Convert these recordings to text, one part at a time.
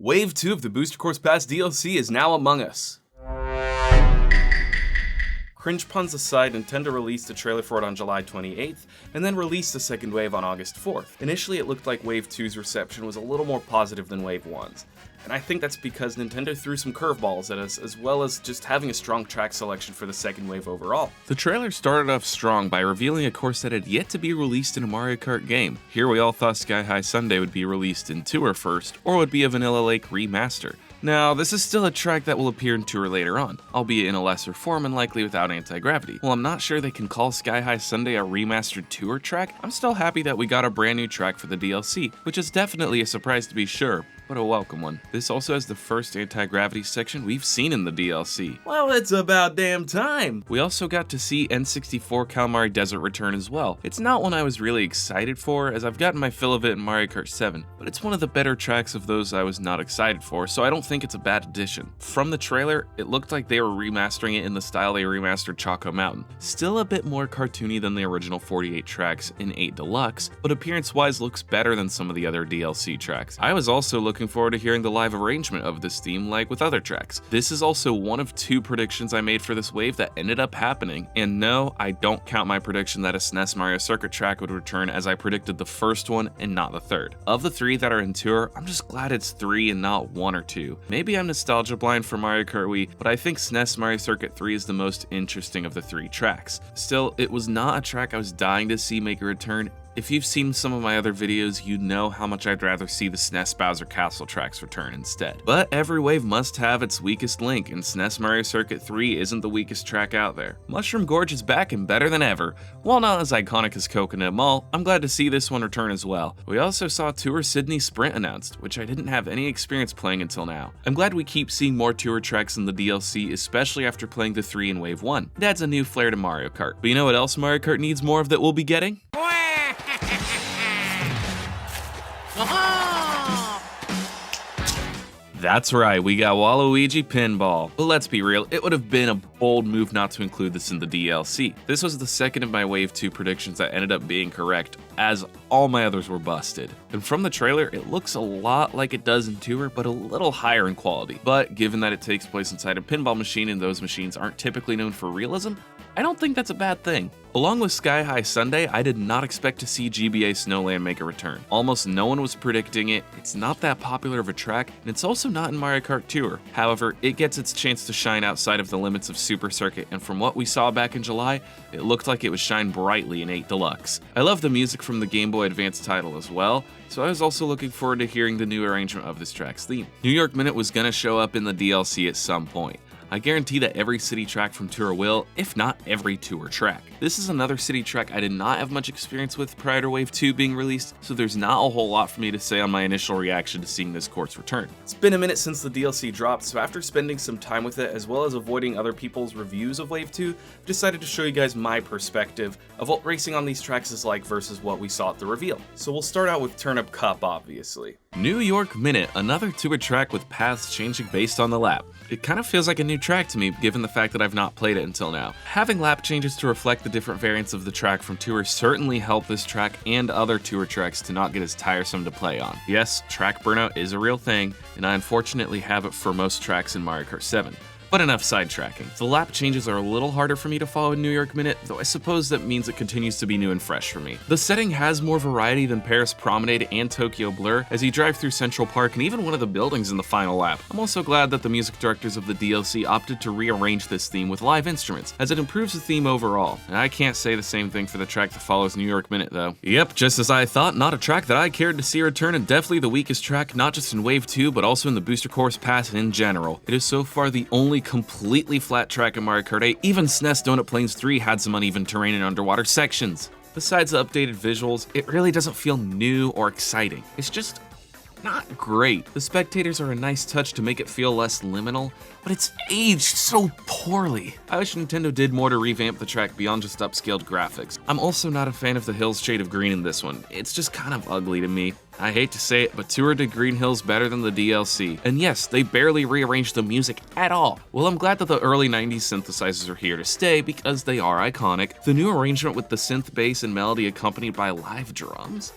Wave 2 of the Booster Course Pass DLC is now among us. Cringe puns aside, Nintendo released a trailer for it on July 28th, and then released the second wave on August 4th. Initially, it looked like Wave 2's reception was a little more positive than Wave 1's, and I think that's because Nintendo threw some curveballs at us, as well as just having a strong track selection for the second wave overall. The trailer started off strong by revealing a course that had yet to be released in a Mario Kart game. Here we all thought Sky High Sundae would be released in Tour first, or would be a Vanilla Lake remaster. Now, this is still a track that will appear in Tour later on, albeit in a lesser form and likely without anti-gravity. While I'm not sure they can call Sky High Sundae a remastered Tour track, I'm still happy that we got a brand new track for the DLC, which is definitely a surprise to be sure, but a welcome one. This also has the first anti-gravity section we've seen in the DLC. Well, it's about damn time! We also got to see N64 Calamari Desert return as well. It's not one I was really excited for, as I've gotten my fill of it in Mario Kart 7, but it's one of the better tracks of those I was not excited for, so I don't think it's a bad addition. From the trailer, it looked like they were remastering it in the style they remastered Choco Mountain. Still a bit more cartoony than the original 48 tracks in 8 Deluxe, but appearance-wise looks better than some of the other DLC tracks. I was also looking forward to hearing the live arrangement of this theme like with other tracks. This is also one of 2 predictions I made for this wave that ended up happening, and no, I don't count my prediction that a SNES Mario Circuit track would return, as I predicted the first one and not the third. Of the 3 that are in Tour, I'm just glad it's 3 and not 1 or 2. Maybe I'm nostalgia blind for Mario Kart Wii, but I think SNES Mario Circuit 3 is the most interesting of the 3 tracks. Still, it was not a track I was dying to see make a return. If you've seen some of my other videos, you know how much I'd rather see the SNES Bowser Castle tracks return instead. But every wave must have its weakest link, and SNES Mario Circuit 3 isn't the weakest track out there. Mushroom Gorge is back and better than ever. While not as iconic as Coconut Mall, I'm glad to see this one return as well. We also saw Tour Sydney Sprint announced, which I didn't have any experience playing until now. I'm glad we keep seeing more Tour tracks in the DLC, especially after playing the 3 in Wave 1. It adds a new flair to Mario Kart. But you know what else Mario Kart needs more of that we'll be getting? That's right, we got Waluigi Pinball. But let's be real, it would have been a bold move not to include this in the DLC. This was the second of my Wave 2 predictions that ended up being correct, as all my others were busted. And from the trailer, it looks a lot like it does in Tour, but a little higher in quality. But given that it takes place inside a pinball machine and those machines aren't typically known for realism, I don't think that's a bad thing. Along with Sky High Sundae, I did not expect to see GBA Snowland make a return. Almost no one was predicting it, it's not that popular of a track, and it's also not in Mario Kart Tour. However, it gets its chance to shine outside of the limits of Super Circuit, and from what we saw back in July, it looked like it would shine brightly in 8 Deluxe. I love the music from the Game Boy Advance title as well, so I was also looking forward to hearing the new arrangement of this track's theme. New York Minute was gonna show up in the DLC at some point. I guarantee that every city track from Tour will, if not every Tour track. This is another city track I did not have much experience with prior to Wave 2 being released, so there's not a whole lot for me to say on my initial reaction to seeing this course return. It's been a minute since the DLC dropped, so after spending some time with it, as well as avoiding other people's reviews of Wave 2, I've decided to show you guys my perspective of what racing on these tracks is like versus what we saw at the reveal. So we'll start out with Turnip Cup, obviously. New York Minute, another Tour track with paths changing based on the lap. It kind of feels like a new track to me, given the fact that I've not played it until now. Having lap changes to reflect the different variants of the track from Tour certainly help this track and other Tour tracks to not get as tiresome to play on. Yes, track burnout is a real thing, and I unfortunately have it for most tracks in Mario Kart 7. But enough sidetracking. The lap changes are a little harder for me to follow in New York Minute, though I suppose that means it continues to be new and fresh for me. The setting has more variety than Paris Promenade and Tokyo Blur as you drive through Central Park and even one of the buildings in the final lap. I'm also glad that the music directors of the DLC opted to rearrange this theme with live instruments, as it improves the theme overall. And I can't say the same thing for the track that follows New York Minute though. Yep, just as I thought, not a track that I cared to see return, and definitely the weakest track, not just in Wave 2, but also in the Booster Course Pass in general. It is so far the only completely flat track in Mario Kart 8, even SNES Donut Plains 3 had some uneven terrain and underwater sections. Besides the updated visuals, it really doesn't feel new or exciting. It's just not great. The spectators are a nice touch to make it feel less liminal, but it's aged so poorly. I wish Nintendo did more to revamp the track beyond just upscaled graphics. I'm also not a fan of the Hills shade of green in this one. It's just kind of ugly to me. I hate to say it, but Tour did Green Hills better than the DLC. And yes, they barely rearranged the music at all. Well, I'm glad that the early 90s synthesizers are here to stay because they are iconic. The new arrangement with the synth bass and melody accompanied by live drums?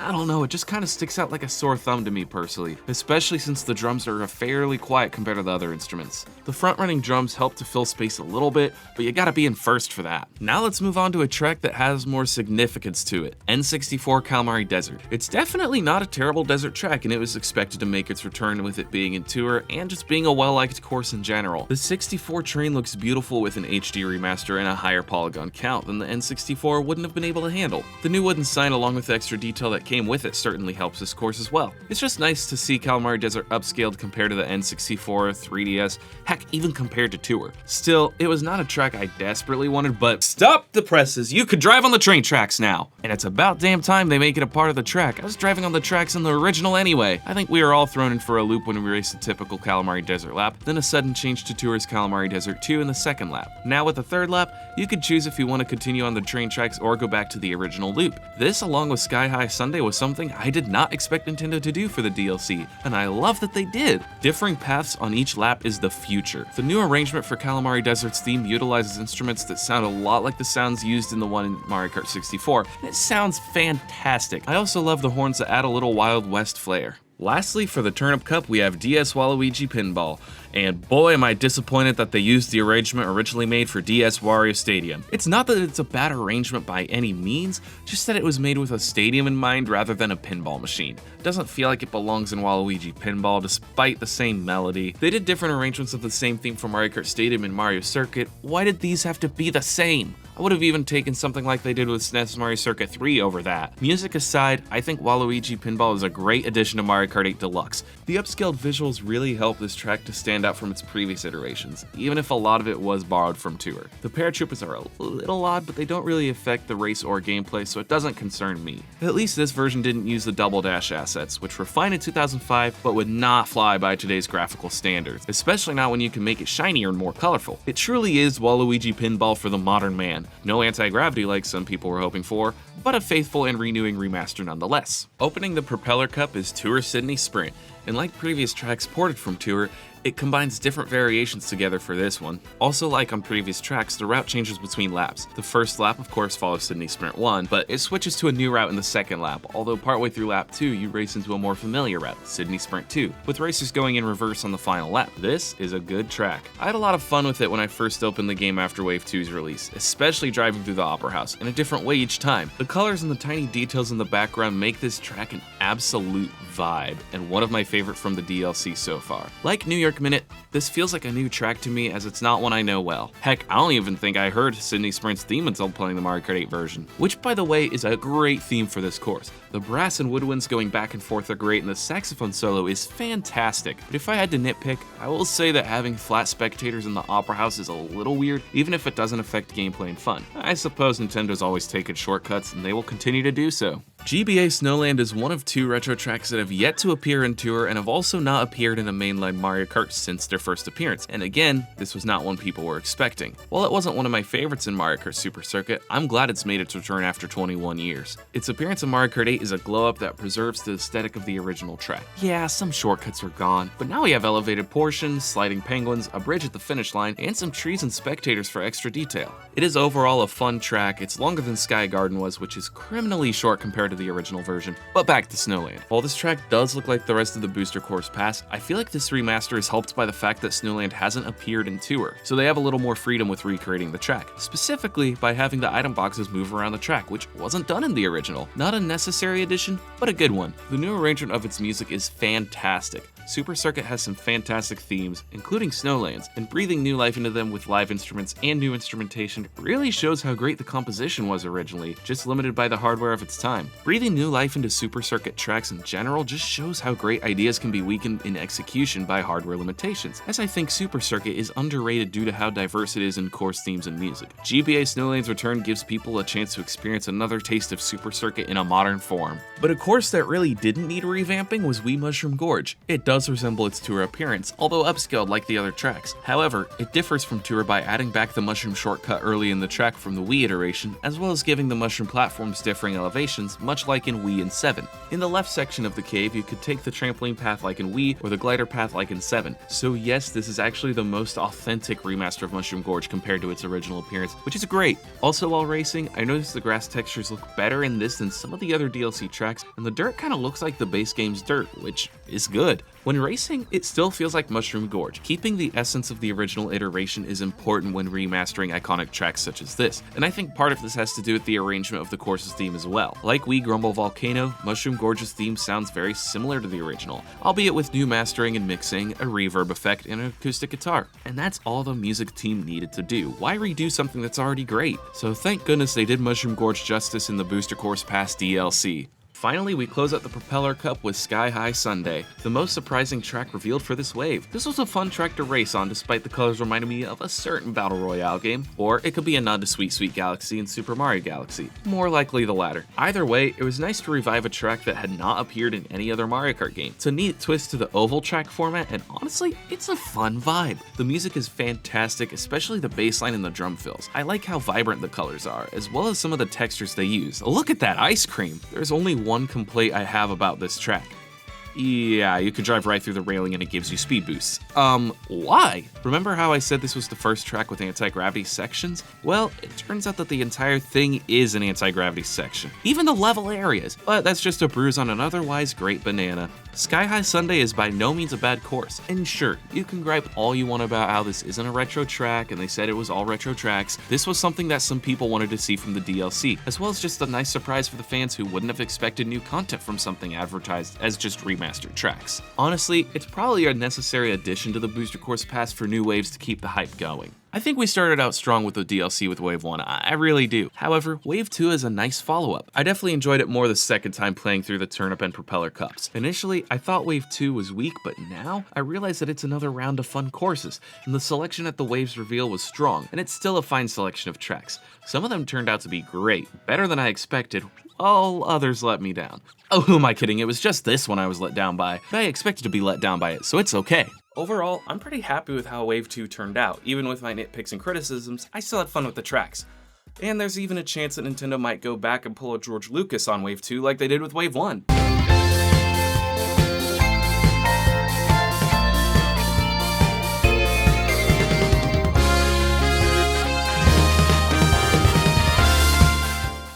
I don't know, it just kind of sticks out like a sore thumb to me personally, especially since the drums are fairly quiet compared to the other instruments. The front-running drums help to fill space a little bit, but you gotta be in first for that. Now let's move on to a track that has more significance to it, N64 Calamari Desert. It's definitely not a terrible desert track, and it was expected to make its return with it being in Tour and just being a well-liked course in general. The 64 train looks beautiful with an HD remaster and a higher polygon count than the N64 wouldn't have been able to handle. The new wooden sign along with the extra detail that came with it certainly helps this course as well. It's just nice to see Calamari Desert upscaled compared to the N64, 3DS, heck, even compared to Tour. Still, it was not a track I desperately wanted, but stop the presses, you could drive on the train tracks now! And it's about damn time they make it a part of the track. I was driving on the tracks in the original anyway. I think we were all thrown in for a loop when we raced a typical Calamari Desert lap, then a sudden change to Tour's Calamari Desert 2 in the second lap. Now with the third lap, you could choose if you want to continue on the train tracks or go back to the original loop. This, along with Sky High Sunday, was something I did not expect Nintendo to do for the DLC, and I love that they did. Differing paths on each lap is the future. The new arrangement for Calamari Desert's theme utilizes instruments that sound a lot like the sounds used in the one in Mario Kart 64, and it sounds fantastic. I also love the horns that add a little Wild West flair. Lastly, for the Turnip Cup, we have DS Waluigi Pinball, and boy am I disappointed that they used the arrangement originally made for DS Wario Stadium. It's not that it's a bad arrangement by any means, just that it was made with a stadium in mind rather than a pinball machine. It doesn't feel like it belongs in Waluigi Pinball despite the same melody. They did different arrangements of the same theme for Mario Kart Stadium and Mario Circuit. Why did these have to be the same? I would have even taken something like they did with SNES Mario Circuit 3 over that. Music aside, I think Waluigi Pinball is a great addition to Mario Kart 8 Deluxe. The upscaled visuals really help this track to stand out from its previous iterations, even if a lot of it was borrowed from Tour. The paratroopers are a little odd, but they don't really affect the race or gameplay, so it doesn't concern me. At least this version didn't use the double dash assets, which were fine in 2005, but would not fly by today's graphical standards, especially not when you can make it shinier and more colorful. It truly is Waluigi Pinball for the modern man. No anti-gravity like some people were hoping for, but a faithful and renewing remaster nonetheless. Opening the Propeller Cup is Tour Sydney Sprint, and like previous tracks ported from Tour, it combines different variations together for this one. Also, like on previous tracks, the route changes between laps. The first lap, of course, follows Sydney Sprint 1, but it switches to a new route in the second lap, although partway through lap 2, you race into a more familiar route, Sydney Sprint 2, with racers going in reverse on the final lap. This is a good track. I had a lot of fun with it when I first opened the game after Wave 2's release, especially driving through the Opera House, in a different way each time. The colors and the tiny details in the background make this track an absolute vibe, and one of my favorite from the DLC so far. Like New York Minute, this feels like a new track to me as it's not one I know well. Heck, I don't even think I heard Sydney Sprint's theme until playing the Mario Kart 8 version, which by the way is a great theme for this course. The brass and woodwinds going back and forth are great and the saxophone solo is fantastic, but if I had to nitpick, I will say that having flat spectators in the Opera House is a little weird, even if it doesn't affect gameplay and fun. I suppose Nintendo's always taken shortcuts and they will continue to do so. GBA Snowland is one of two retro tracks that have yet to appear in Tour and have also not appeared in a mainline Mario Kart since their first appearance, and again, this was not one people were expecting. While it wasn't one of my favorites in Mario Kart Super Circuit, I'm glad it's made its return after 21 years. Its appearance in Mario Kart 8 is a glow-up that preserves the aesthetic of the original track. Yeah, some shortcuts are gone, but now we have elevated portions, sliding penguins, a bridge at the finish line, and some trees and spectators for extra detail. It is overall a fun track. It's longer than Sky Garden was, which is criminally short compared to the original version. But back to Snowland. While this track does look like the rest of the Booster Course Pass, I feel like this remaster is helped by the fact that Snowland hasn't appeared in Tour, so they have a little more freedom with recreating the track, specifically by having the item boxes move around the track, which wasn't done in the original. Not a necessary addition, but a good one. The new arrangement of its music is fantastic. Super Circuit has some fantastic themes, including Snowland's, and breathing new life into them with live instruments and new instrumentation really shows how great the composition was originally, just limited by the hardware of its time. Breathing new life into Super Circuit tracks in general just shows how great ideas can be weakened in execution by hardware limitations, as I think Super Circuit is underrated due to how diverse it is in course themes and music. GBA Snowland's return gives people a chance to experience another taste of Super Circuit in a modern form. But a course that really didn't need revamping was Wii Mushroom Gorge. It does resemble its Tour appearance, although upscaled like the other tracks. However, it differs from Tour by adding back the mushroom shortcut early in the track from the Wii iteration, as well as giving the mushroom platforms differing elevations, much like in Wii and 7. In the left section of the cave, you could take the trampoline path like in Wii or the glider path like in 7. So yes, this is actually the most authentic remaster of Mushroom Gorge compared to its original appearance, which is great. Also while racing, I noticed the grass textures look better in this than some of the other DLC tracks, and the dirt kind of looks like the base game's dirt, which is good. When racing, it still feels like Mushroom Gorge. Keeping the essence of the original iteration is important when remastering iconic tracks such as this, and I think part of this has to do with the arrangement of the course's theme as well. Like Wii Grumble Volcano, Mushroom Gorge's theme sounds very similar to the original, albeit with new mastering and mixing, a reverb effect, and an acoustic guitar. And that's all the music team needed to do. Why redo something that's already great? So thank goodness they did Mushroom Gorge justice in the Booster Course Pass DLC. Finally, we close out the Propeller Cup with Sky High Sundae, the most surprising track revealed for this wave. This was a fun track to race on despite the colors reminding me of a certain Battle Royale game, or it could be a nod to Sweet Sweet Galaxy and Super Mario Galaxy. More likely the latter. Either way, it was nice to revive a track that had not appeared in any other Mario Kart game. It's a neat twist to the oval track format, and honestly, it's a fun vibe. The music is fantastic, especially the bass line and the drum fills. I like how vibrant the colors are, as well as some of the textures they use. Look at that ice cream! There's only one complaint I have about this track. Yeah, you can drive right through the railing and it gives you speed boosts. Why? Remember how I said this was the first track with anti-gravity sections? Well, it turns out that the entire thing is an anti-gravity section. Even the level areas. But that's just a bruise on an otherwise great banana. Sky High Sundae is by no means a bad course. And sure, you can gripe all you want about how this isn't a retro track and they said it was all retro tracks. This was something that some people wanted to see from the DLC, as well as just a nice surprise for the fans who wouldn't have expected new content from something advertised as just remastered tracks. Honestly, it's probably a necessary addition to the Booster Course Pass for new waves to keep the hype going. I think we started out strong with the DLC with Wave 1, I really do. However, Wave 2 is a nice follow-up. I definitely enjoyed it more the second time playing through the Turnip and Propeller Cups. Initially, I thought Wave 2 was weak, but now I realize that it's another round of fun courses, and the selection at the Waves reveal was strong, and it's still a fine selection of tracks. Some of them turned out to be great, better than I expected, while others let me down. Oh, who am I kidding? It was just this one I was let down by, but I expected to be let down by it, so it's okay. Overall, I'm pretty happy with how Wave 2 turned out. Even with my nitpicks and criticisms, I still had fun with the tracks. And there's even a chance that Nintendo might go back and pull a George Lucas on Wave 2 like they did with Wave 1.